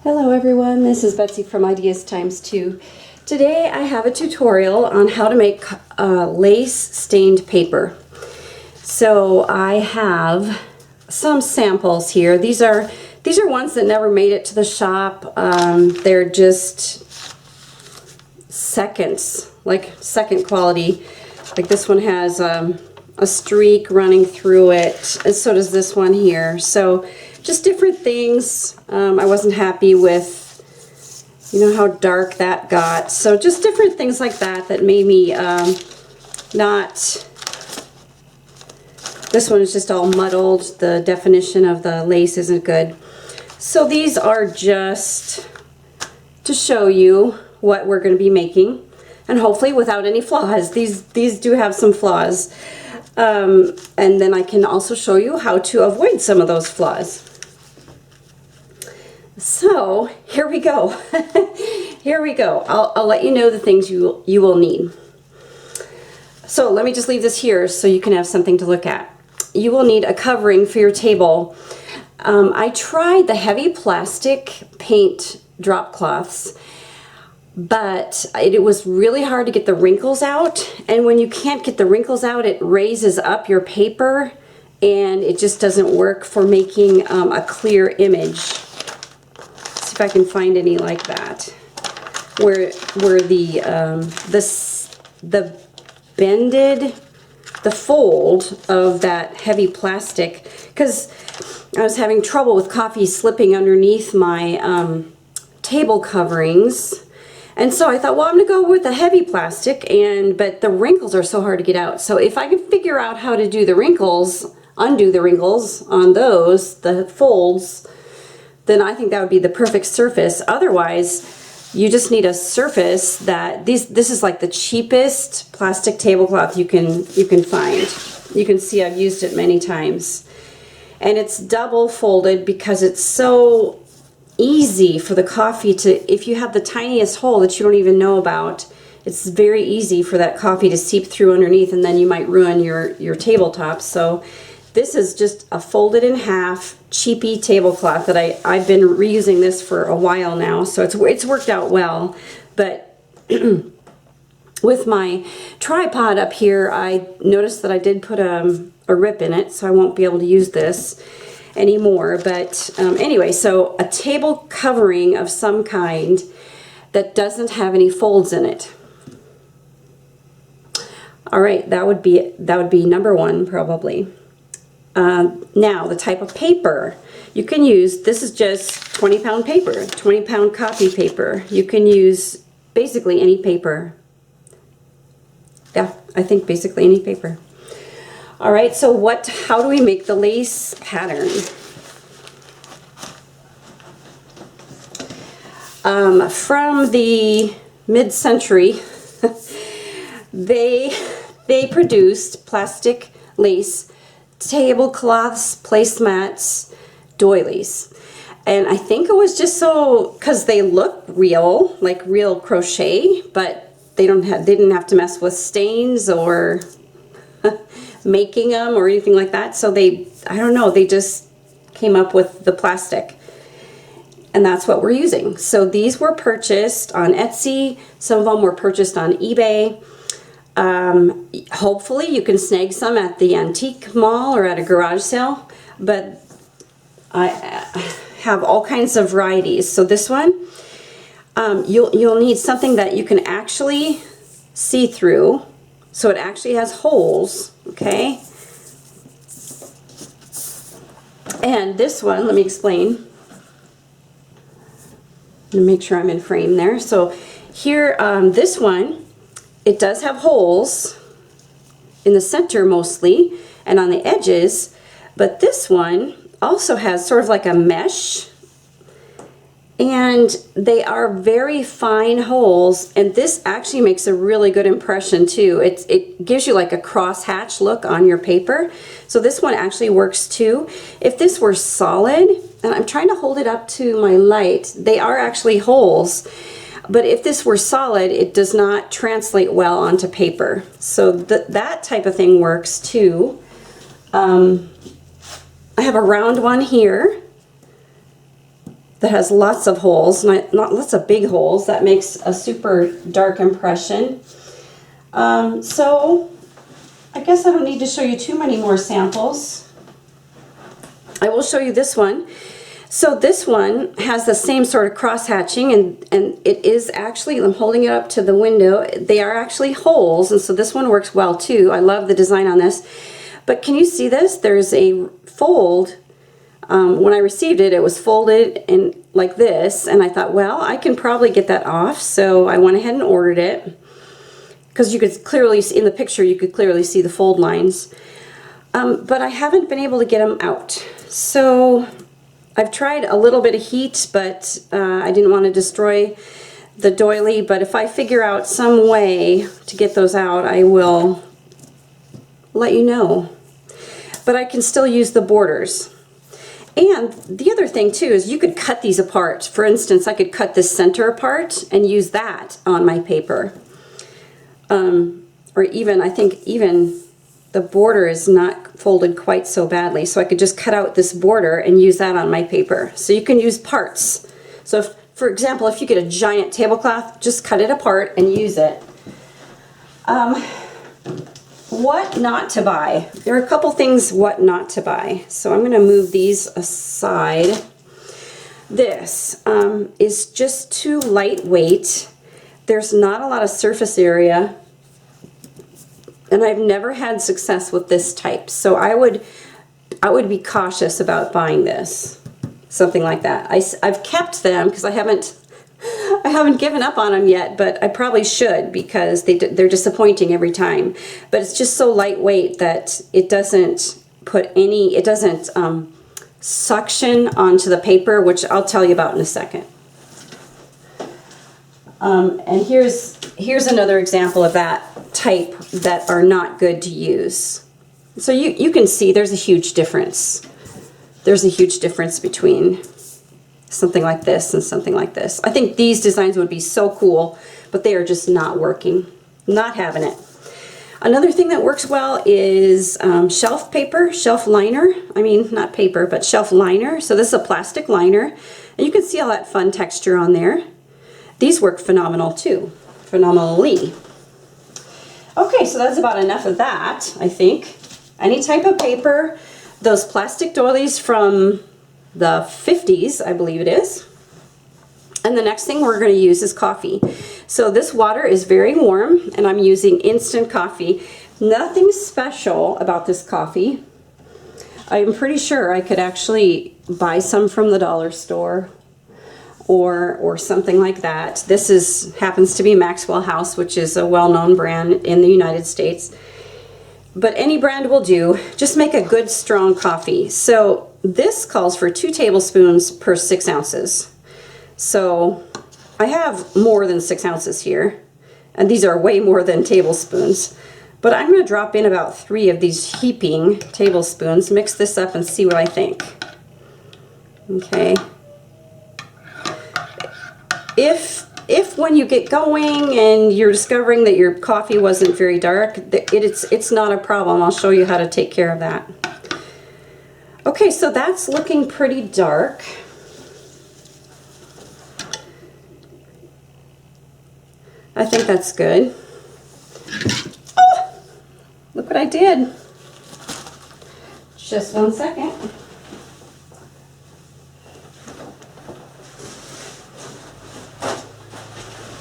Hello everyone, this is Betsy from Ideas Times 2. Today I have a tutorial on how to make lace stained paper. So I have some samples here. These are ones that never made it to the shop. They're just seconds, like second quality. Like this one has a streak running through it, and so does this one here. So just different things. I wasn't happy with, how dark that got. So just different things like that that made me not. This one is just all muddled. The definition of the lace isn't good. So these are just to show you what we're going to be making, and hopefully without any flaws. These do have some flaws. And then I can also show you how to avoid some of those flaws. So here we go. Here we go. I'll let you know the things you will need. So let me just leave this here so you can have something to look at. You will need a covering for your table. I tried the heavy plastic paint drop cloths, but it was really hard to get the wrinkles out. And when you can't get the wrinkles out, it raises up your paper and it just doesn't work for making a clear image. If I can find any like that, where the fold of that heavy plastic, because I was having trouble with coffee slipping underneath my table coverings, and so I thought, well, I'm gonna go with the heavy plastic, but the wrinkles are so hard to get out. So if I can figure out how to do the wrinkles, undo the wrinkles on those, the folds, then I think that would be the perfect surface. Otherwise, you just need a surface that this is like the cheapest plastic tablecloth you can find. You can see I've used it many times. And it's double folded because it's so easy for the coffee to, if you have the tiniest hole that you don't even know about, it's very easy for that coffee to seep through underneath, and then you might ruin your tabletop. So this is just a folded in half cheapy tablecloth that I've been reusing this for a while now, so it's worked out well. But with my tripod up here, I noticed that I did put a rip in it, so I won't be able to use this anymore. But anyway, so a table covering of some kind that doesn't have any folds in it. All right, that would be number one probably. Now, the type of paper you can use, this is just 20-pound paper, 20-pound copy paper. You can use basically any paper. Yeah, I think basically any paper. All right, so how do we make the lace pattern? From the mid-century, they produced plastic lace tablecloths, placemats, doilies. And I think it was just so, because they look real, like real crochet, but they didn't have to mess with stains or making them or anything like that. So I don't know, they just came up with the plastic. And that's what we're using. So these were purchased on Etsy. Some of them were purchased on eBay. Hopefully you can snag some at the antique mall or at a garage sale, but I have all kinds of varieties. So this one, you'll need something that you can actually see through, so it actually has holes, okay? And this one, let me explain. Let me make sure I'm in frame there. So here, this one, it does have holes in the center mostly and on the edges, but this one also has sort of like a mesh, and they are very fine holes, and this actually makes a really good impression too. It gives you like a crosshatch look on your paper, so this one actually works too. If this were solid, and I'm trying to hold it up to my light, they are actually holes. But if this were solid, it does not translate well onto paper. So that type of thing works too. I have a round one here. that has lots of holes, not lots of big holes. That makes a super dark impression. So I guess I don't need to show you too many more samples. I will show you this one. So this one has the same sort of cross hatching, and it is actually, I'm holding it up to the window, they are actually holes, and so this one works well too. I love the design on this. But can you see this? There's a fold. When I received it, it was folded in like this, and I thought, well, I can probably get that off, so I went ahead and ordered it, because you could clearly see in the picture, you could clearly see the fold lines. But I haven't been able to get them out. So I've tried a little bit of heat, but I didn't want to destroy the doily. But if I figure out some way to get those out, I will let you know. But I can still use the borders. And the other thing too is you could cut these apart. For instance, I could cut this center apart and use that on my paper. Or even, I think even the border is not folded quite so badly, so I could just cut out this border and use that on my paper. So you can use parts. So if, for example, if you get a giant tablecloth, just cut it apart and use it. What not to buy? There are a couple things what not to buy. So I'm going to move these aside. This is just too lightweight. There's not a lot of surface area. And I've never had success with this type, so I would be cautious about buying this, something like that. I've kept them because I haven't given up on them yet, but I probably should, because they're disappointing every time. But it's just so lightweight that it doesn't suction onto the paper, which I'll tell you about in a second. And here's another example of that type that are not good to use. So you can see there's a huge difference. There's a huge difference between something like this and something like this. I think these designs would be so cool, but they are just not working. Not having it. Another thing that works well is shelf paper, shelf liner. I mean, not paper, but shelf liner. So this is a plastic liner, and you can see all that fun texture on there. These work phenomenal too, phenomenally. Okay, so that's about enough of that, I think. Any type of paper, those plastic doilies from the 50s, I believe it is. And the next thing we're going to use is coffee. So this water is very warm, and I'm using instant coffee. Nothing special about this coffee. I'm pretty sure I could actually buy some from the dollar store or something like that. This happens to be Maxwell House, which is a well-known brand in the United States. But any brand will do. Just make a good strong coffee. So this calls for 2 tablespoons per 6 ounces. So I have more than 6 ounces here, and these are way more than tablespoons. But I'm going to drop in about 3 of these heaping tablespoons, mix this up and see what I think. Okay. If when you get going and you're discovering that your coffee wasn't very dark, it's not a problem. I'll show you how to take care of that. Okay, so that's looking pretty dark. I think that's good. Oh, look what I did. Just 1 second.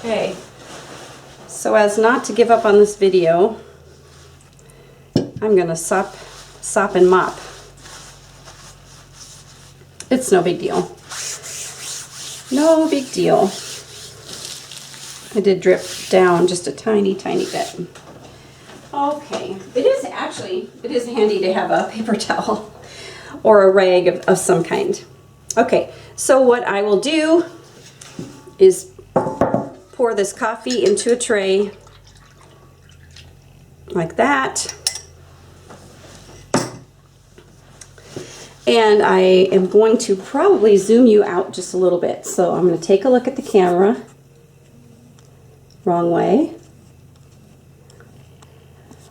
Okay, so as not to give up on this video, I'm gonna sop and mop. It's no big deal. No big deal. I did drip down just a tiny, tiny bit. Okay, it is handy to have a paper towel or a rag of some kind. Okay, so what I will do is pour this coffee into a tray like that. And I am going to probably zoom you out just a little bit. So I'm going to take a look at the camera. Wrong way.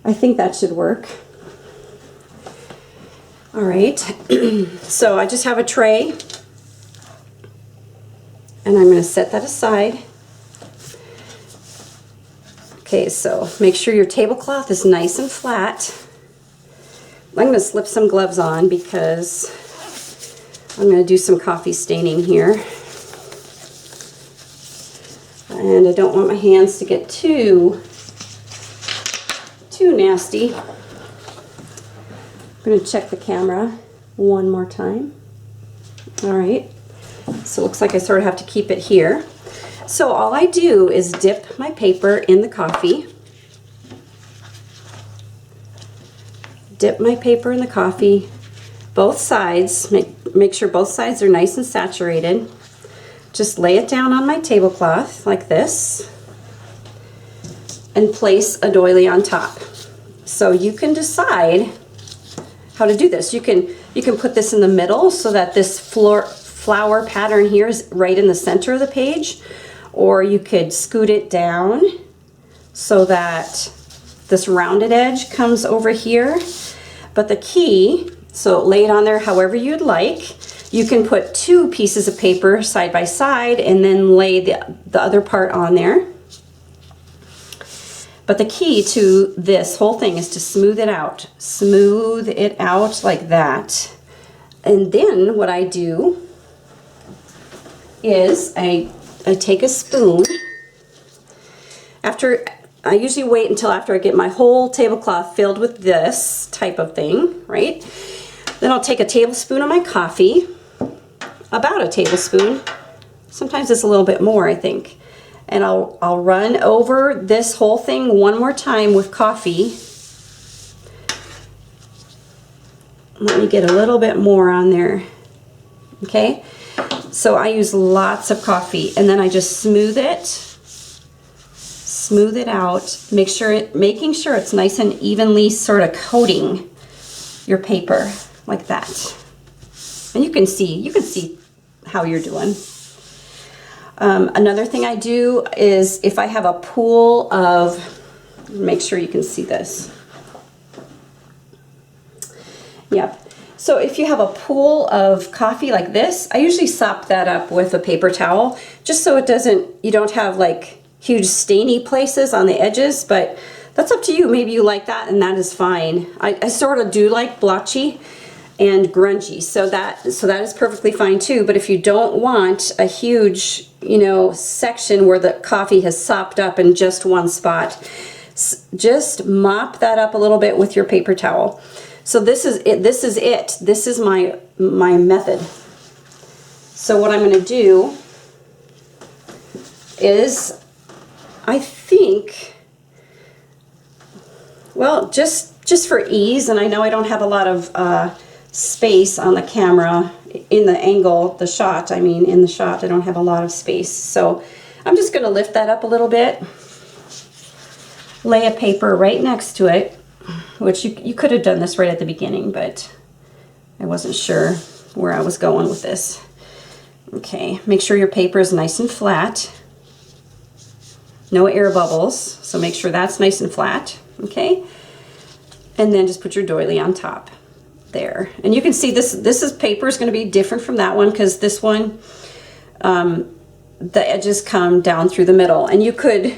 I think that should work. All right. So I just have a tray. and I'm going to set that aside. Okay, so make sure your tablecloth is nice and flat. I'm going to slip some gloves on because I'm going to do some coffee staining here. And I don't want my hands to get too nasty. I'm going to check the camera one more time. All right, so it looks like I sort of have to keep it here. So all I do is dip my paper in the coffee. Dip my paper in the coffee, both sides, make sure both sides are nice and saturated. Just lay it down on my tablecloth like this and place a doily on top. So you can decide how to do this. You can put this in the middle so that this flower pattern here is right in the center of the page, or you could scoot it down so that this rounded edge comes over here. But the key, so lay it on there however you'd like. You can put 2 pieces of paper side by side and then lay the other part on there. But the key to this whole thing is to smooth it out. Smooth it out like that. And then what I do is I take a spoon. I usually wait until after I get my whole tablecloth filled with this type of thing, right? Then I'll take a tablespoon of my coffee, about a tablespoon. Sometimes it's a little bit more, I think. And I'll run over this whole thing one more time with coffee. Let me get a little bit more on there. Okay? So I use lots of coffee, and then I just smooth it out, making sure it's nice and evenly sort of coating your paper like that. And you can see how you're doing. Another thing I do is if I have a pool of, make sure you can see this. Yep. So if you have a pool of coffee like this, I usually sop that up with a paper towel, just so you don't have like huge stainy places on the edges, but that's up to you. Maybe you like that, and that is fine. I sort of do like blotchy and grungy, so that is perfectly fine too. But if you don't want a huge, section where the coffee has sopped up in just one spot, just mop that up a little bit with your paper towel. So this is it. This is my method. So what I'm going to do is, I think, well, just for ease, and I know I don't have a lot of space on the camera in the angle, the shot, in the shot I don't have a lot of space. So I'm just going to lift that up a little bit, lay a paper right next to it, which you could have done this right at the beginning, but I wasn't sure where I was going with this. Okay, make sure your paper is nice and flat. No air bubbles, so make sure that's nice and flat, okay? And then just put your doily on top there. And you can see this paper is going to be different from that one, because this one, the edges come down through the middle. And I could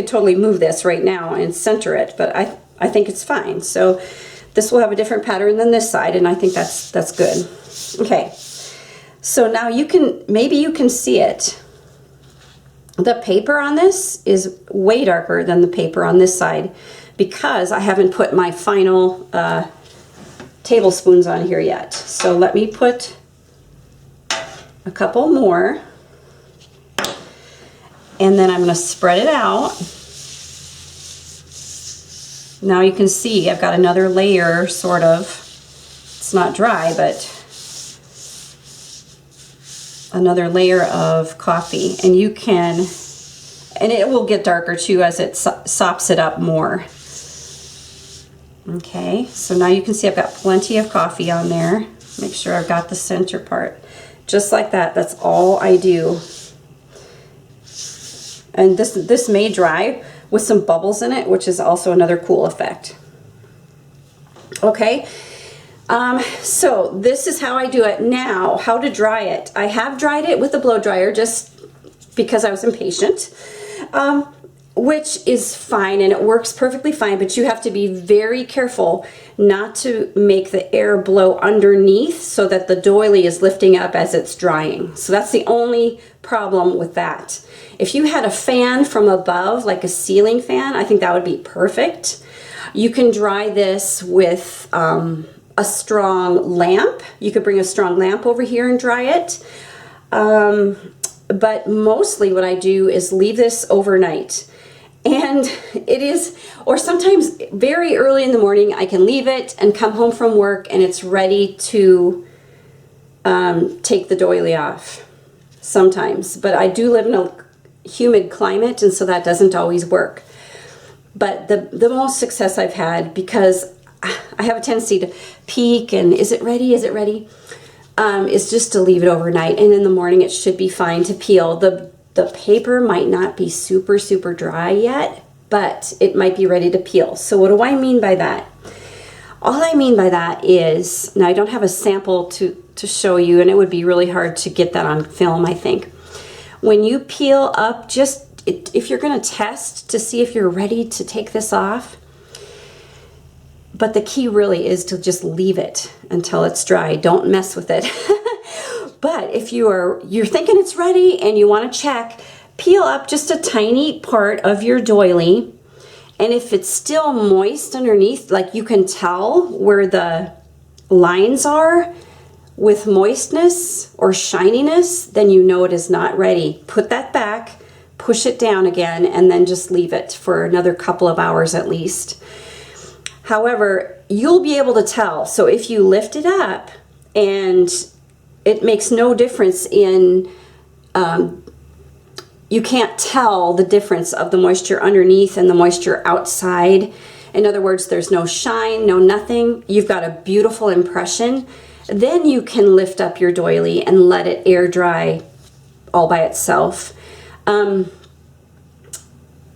totally move this right now and center it, but I think it's fine. So this will have a different pattern than this side, and I think that's good. Okay, so now maybe you can see it. The paper on this is way darker than the paper on this side, because I haven't put my final tablespoons on here yet. So let me put a couple more, and then I'm going to spread it out. Now you can see I've got another layer, sort of. It's not dry, but another layer of coffee. And and it will get darker too as it sops it up more. Okay, so now you can see I've got plenty of coffee on there. Make sure I've got the center part. Just like that, that's all I do. And this may dry with some bubbles in it, which is also another cool effect. Okay, So this is how I do it now. How to dry it. I have dried it with a blow dryer just because I was impatient, which is fine and it works perfectly fine, but you have to be very careful not to make the air blow underneath so that the doily is lifting up as it's drying. So that's the only problem with that. If you had a fan from above, like a ceiling fan, I think that would be perfect. You can dry this with a strong lamp. You could bring a strong lamp over here and dry it. But mostly what I do is leave this overnight. And it is, or sometimes very early in the morning, I can leave it and come home from work and it's ready to take the doily off sometimes. But I do live in a humid climate, and so that doesn't always work. But the most success I've had, because I have a tendency to peek and is it ready, is just to leave it overnight, and in the morning it should be fine to peel. The paper might not be super dry yet, but it might be ready to peel. So what do I mean by that? All I mean by that is, now I don't have a sample to show you, and it would be really hard to get that on film, I think. When you peel up, if you're going to test to see if you're ready to take this off, but the key really is to just leave it until it's dry. Don't mess with it. But if you're thinking it's ready and you want to check, peel up just a tiny part of your doily, and if it's still moist underneath, like you can tell where the lines are with moistness or shininess, then you know it is not ready. Put that back, push it down again, and then just leave it for another couple of hours at least. However, you'll be able to tell. So if you lift it up and it makes no difference in, you can't tell the difference of the moisture underneath and the moisture outside. In other words, there's no shine, no nothing. You've got a beautiful impression. Then you can lift up your doily and let it air dry all by itself.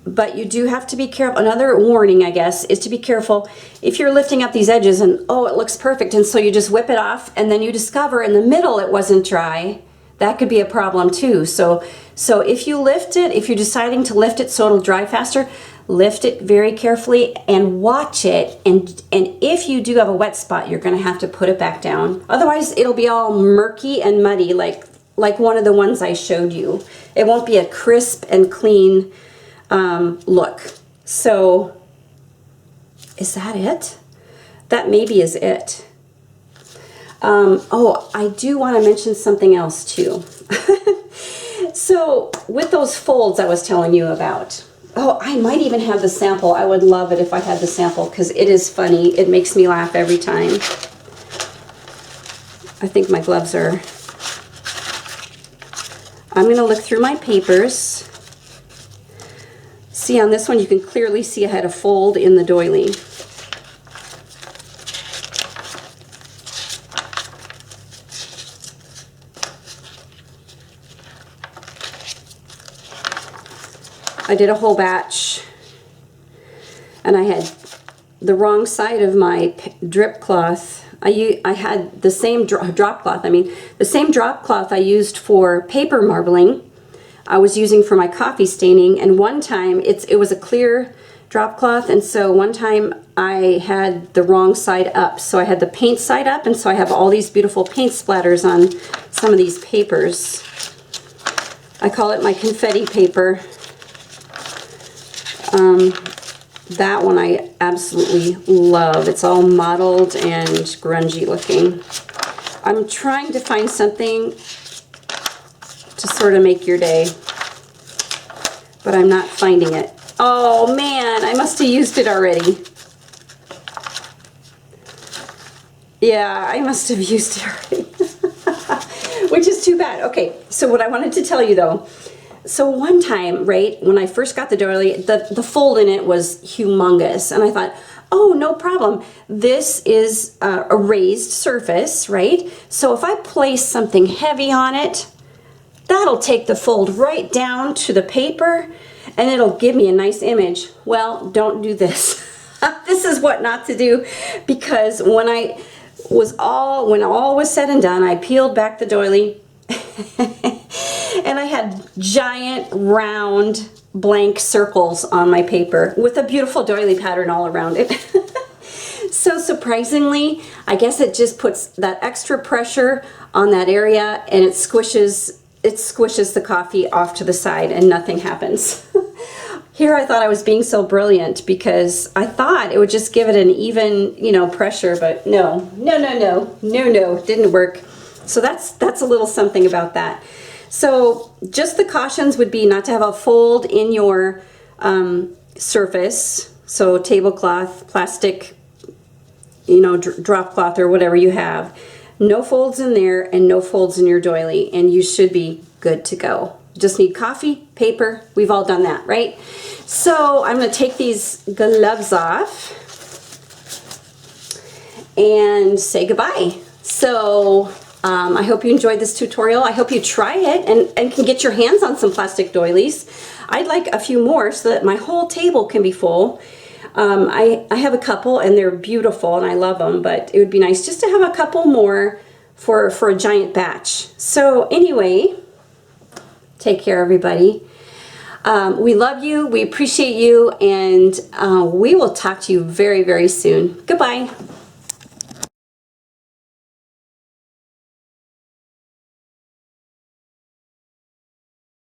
But you do have to be careful. Another warning, I guess, is to be careful if you're lifting up these edges and, oh, it looks perfect, and so you just whip it off, and then you discover in the middle it wasn't dry. That could be a problem too. So if you lift it, if you're deciding to lift it so it'll dry faster, lift it very carefully and watch it. And if you do have a wet spot, you're going to have to put it back down. Otherwise, it'll be all murky and muddy like one of the ones I showed you. It won't be a crisp and clean look. So is that it? That maybe is it. Oh, I do want to mention something else too. So with those folds I was telling you about, oh, I might even have the sample. I would love it if I had the sample because it is funny. It makes me laugh every time. I think my gloves are... I'm going to look through my papers. See, on this one you can clearly see I had a fold in the doily. I did a whole batch and I had the wrong side of my drip cloth. I had the same drop cloth. I mean, the same drop cloth I used for paper marbling I was using for my coffee staining, and one time it was a clear drop cloth, and so one time I had the wrong side up. So I had the paint side up, and so I have all these beautiful paint splatters on some of these papers. I call it my confetti paper. That one I absolutely love. It's all mottled and grungy looking. I'm trying to find something to sort of make your day, but I'm not finding it. Oh man, I must have used it already. Yeah, I must have used it already. Which is too bad. Okay, so what I wanted to tell you though, so one time, right, when I first got the doily, the fold in it was humongous, and I thought, oh, no problem. This is a raised surface, right? So if I place something heavy on it, that'll take the fold right down to the paper, and it'll give me a nice image. Well, don't do this. This is what not to do, because when when all was said and done, I peeled back the doily and I had giant round blank circles on my paper with a beautiful doily pattern all around it. So surprisingly, I guess it just puts that extra pressure on that area and it squishes the coffee off to the side and nothing happens. Here I thought I was being so brilliant because I thought it would just give it an even, you know, pressure, but no, it didn't work. So that's a little something about that. So just the cautions would be not to have a fold in your surface. So tablecloth, plastic, you know, drop cloth or whatever you have. No folds in there and no folds in your doily, and you should be good to go. Just need coffee, paper. We've all done that, right? So I'm going to take these gloves off and say goodbye. So I hope you enjoyed this tutorial. I hope you try it and can get your hands on some plastic doilies. I'd like a few more so that my whole table can be full. I have a couple and they're beautiful and I love them, but it would be nice just to have a couple more for a giant batch. So anyway, take care, everybody. We love you, we appreciate you, and we will talk to you very, very soon. Goodbye.